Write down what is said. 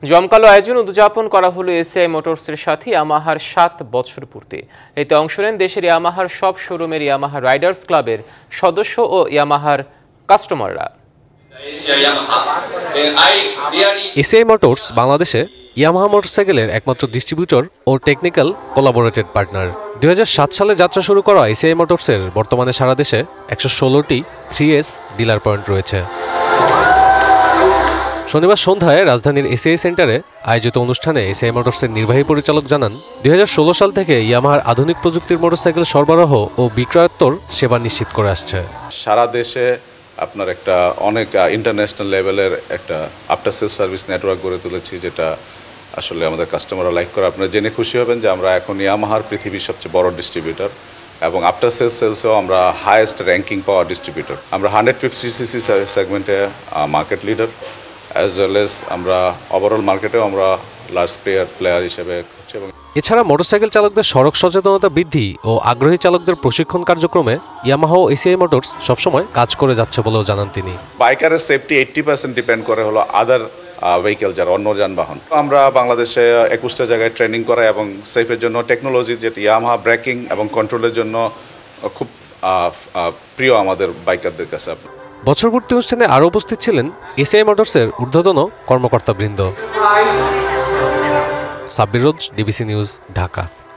জমকালো আয়োজন উদযাপন করা হলো এসিআই মোটরসের সাথে ইয়ামাহার ৭ বছর পূর্তি। এতে অংশ নেন দেশের ইয়ামাহার সব শোরুমের ইয়ামাহা রাইডার্স ক্লাবের সদস্য ও ইয়ামাহার কাস্টমাররা। এসিআই মোটরস বাংলাদেশে ইয়ামাহা মোটরসাইকেলের একমাত্র ডিস্ট্রিবিউটর ও টেকনিক্যাল কোলাবোরেটেড পার্টনার। ২০০৭ সালে যাত্রা শুরু করা এসিআই মোটরসের বর্তমানে সারা দেশে ১১৬টি 3S ডিলার পয়েন্ট রয়েছে। শনিবার সন্ধ্যায় রাজধানীর এসিআই সেন্টারে আয়োজিত অনুষ্ঠানে এসিআই মোটরসের নির্বাহী পরিচালক জানান, ২০১৬ সাল থেকে ইয়ামাহার আধুনিক প্রযুক্তির মোটরসাইকেল সরবরাহ ও বিক্রয়োত্তর সেবা নিশ্চিত করে আসছে। সারা দেশে আপনার একটা অনেক ইন্টারন্যাশনাল লেভেলের একটা আফটার সেলস সার্ভিস নেটওয়ার্ক গড়ে তুলেছি, যেটা আসলে আমাদের কাস্টমাররা লাইক করে। আপনারা জেনে খুশি হবেন যে আমরা এখন ইয়ামাহার পৃথিবীর সবচেয়ে বড় ডিস্ট্রিবিউটর এবং আফটার সেলসেও আমরা হাইয়েস্ট র্যাঙ্কিং পাওয়া ডিস্ট্রিবিউটর। আমরা 150cc সেগমেন্টে market leader, as well as আমরা ওভারঅল মার্কেটেও আমরা লার্জ প্লেয়ার হিসেবে। এছাড়া মোটরসাইকেল চালকদের সড়ক সচেতনতা বৃদ্ধি ও আগ্রহী চালকদের প্রশিক্ষণ কার্যক্রমে ইয়ামাহা ও এসিআই মোটরস সবসময় কাজ করে যাচ্ছে বলেও জানান তিনি। বাইকারের সেফটি 80% ডিপেন্ড করে হলো আদার ভেহিকেল, যারা অন্য যানবাহন। আমরা বাংলাদেশে 21টা জায়গায় ট্রেনিং করাই এবং সেফের জন্য টেকনোলজি, যেটি ইয়ামাহা ব্রেকিং এবং কন্ট্রোলের জন্য খুব প্রিয় আমাদের বাইকারদের কাছে। বছরপূর্তি অনুষ্ঠানে আরও উপস্থিত ছিলেন এসিআই মোটরসের ঊর্ধ্বতন কর্মকর্তাবৃন্দ। সাব্বির রোজ, ডিবিসি নিউজ, ঢাকা।